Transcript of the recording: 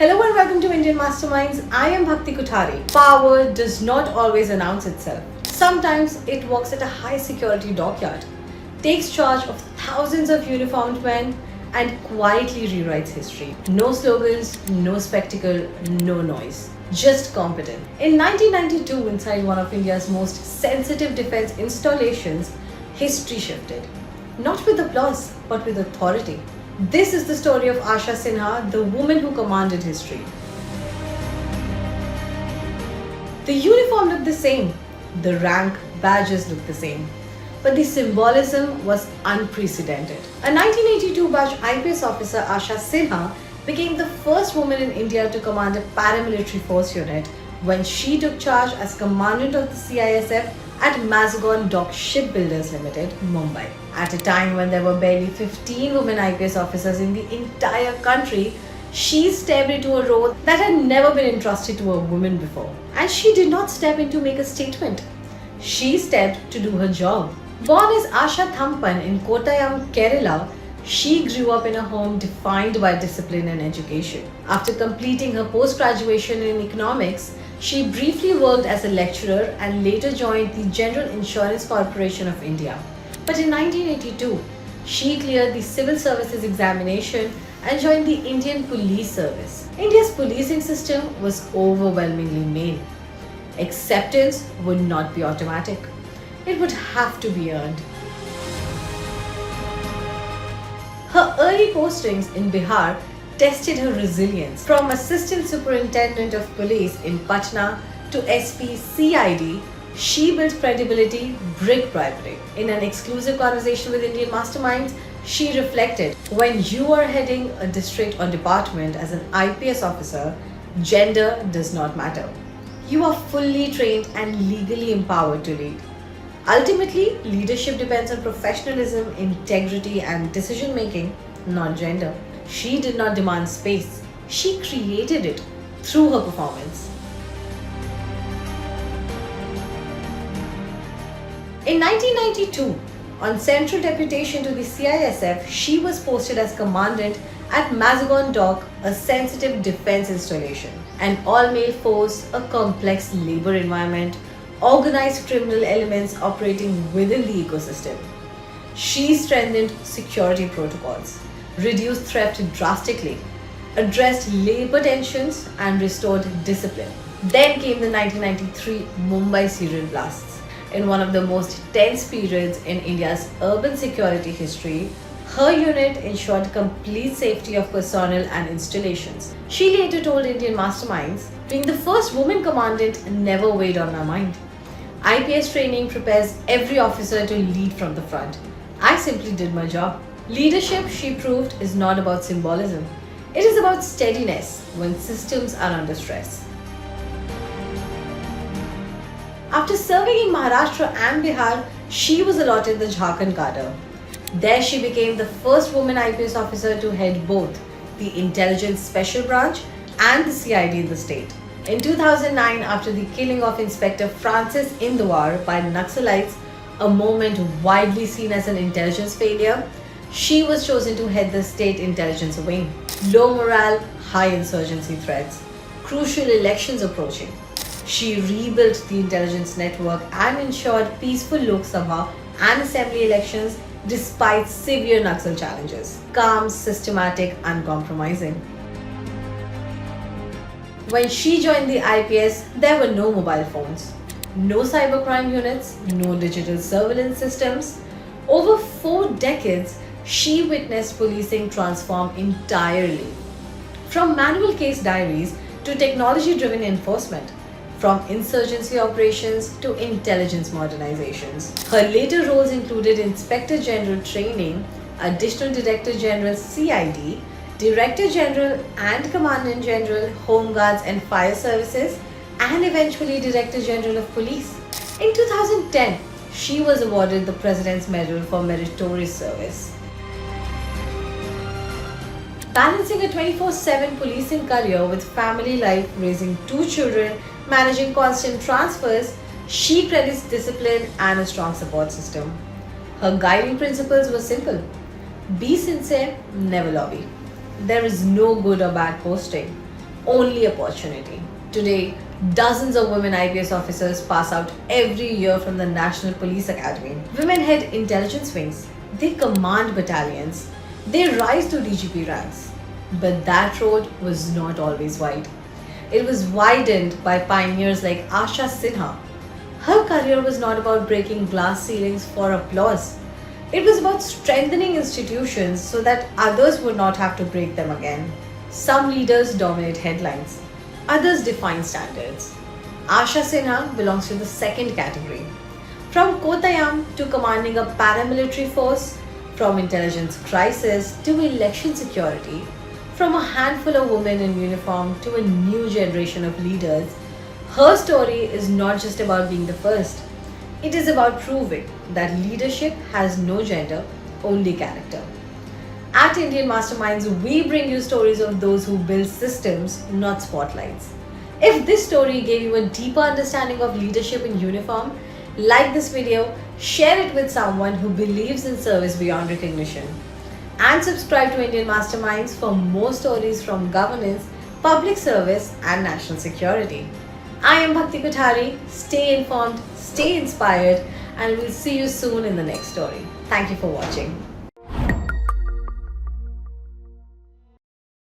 Hello and welcome to Indian Masterminds. I am Bhakti Kuthari. Power does not always announce itself. Sometimes it walks at a high security dockyard, takes charge of thousands of uniformed men, and quietly rewrites history. No slogans, no spectacle, no noise. Just competent. In 1992, inside one of India's most sensitive defense installations, history shifted. Not with applause, but with authority. This is the story of Asha Sinha, the woman who commanded history. The uniform looked the same, the rank, badges looked the same, but the symbolism was unprecedented. A 1982 batch IPS officer, Asha Sinha, became the first woman in India to command a paramilitary force unit when she took charge as commandant of the CISF at Mazagon Dock Shipbuilders Limited, Mumbai. At a time when there were barely 15 women IPS officers in the entire country, she stepped into a role that had never been entrusted to a woman before. And she did not step in to make a statement. She stepped to do her job. Born as Asha Thampan in Kottayam, Kerala, she grew up in a home defined by discipline and education. After completing her post-graduation in economics, she briefly worked as a lecturer and later joined the General Insurance Corporation of India. But in 1982, she cleared the civil services examination and joined the Indian Police Service. India's policing system was overwhelmingly male. Acceptance would not be automatic. It would have to be earned. Her early postings in Bihar tested her resilience. From Assistant Superintendent of Police in Patna to SP CID, she built credibility brick by brick. In an exclusive conversation with Indian Masterminds, she reflected, when you are heading a district or department as an IPS officer, gender does not matter. You are fully trained and legally empowered to lead. Ultimately, leadership depends on professionalism, integrity, and decision making, not gender. She did not demand space. She created it through her performance. In 1992, on central deputation to the CISF, she was posted as commandant at Mazagon Dock, a sensitive defense installation. An all-male force, a complex labor environment, organized criminal elements operating within the ecosystem. She strengthened security protocols, reduced theft drastically, addressed labor tensions, and restored discipline. Then came the 1993 Mumbai serial blasts. In one of the most tense periods in India's urban security history, her unit ensured complete safety of personnel and installations. She later told Indian Masterminds, being the first woman commandant never weighed on my mind. IPS training prepares every officer to lead from the front. I simply did my job. Leadership, she proved, is not about symbolism. It is about steadiness when systems are under stress. After serving in Maharashtra and Bihar, she was allotted the Jharkhand cadre. There she became the first woman IPS officer to head both the Intelligence Special Branch and the CID in the state. In 2009, after the killing of Inspector Francis Indwar by Naxalites, a moment widely seen as an intelligence failure, she was chosen to head the state intelligence wing. Low morale, high insurgency threats, crucial elections approaching. She rebuilt the intelligence network and ensured peaceful Lok Sabha and Assembly elections despite severe Naxal challenges. Calm, systematic, uncompromising. When she joined the IPS, there were no mobile phones, no cybercrime units, no digital surveillance systems. Over 4 decades, she witnessed policing transform entirely. From manual case diaries to technology-driven enforcement, from insurgency operations to intelligence modernizations. Her later roles included Inspector General Training, Additional Director General CID, Director General and Commandant General Home Guards and Fire Services, and eventually Director General of Police. In 2010, she was awarded the President's Medal for Meritorious Service. Balancing a 24/7 policing career with family life, raising 2 children, managing constant transfers, she credits discipline and a strong support system. Her guiding principles were simple. Be sincere, never lobby. There is no good or bad posting. only opportunity. Today, dozens of women IPS officers pass out every year from the National Police Academy. Women head intelligence wings, they command battalions, they rise to DGP ranks. But that road was not always wide. It was widened by pioneers like Asha Sinha. Her career was not about breaking glass ceilings for applause. It was about strengthening institutions so that others would not have to break them again. Some leaders dominate headlines, others define standards. Asha Sinha belongs to the second category. From Kottayam to commanding a paramilitary force, from intelligence crisis to election security, from a handful of women in uniform to a new generation of leaders, her story is not just about being the first. It is about proving that leadership has no gender, only character. At Indian Masterminds, we bring you stories of those who build systems, not spotlights. If this story gave you a deeper understanding of leadership in uniform, like this video, share it with someone who believes in service beyond recognition. And subscribe to Indian Masterminds for more stories from governance, public service, and national security. I am Bhakti Kothari. Stay informed, stay inspired, and we'll see you soon in the next story. Thank you for watching.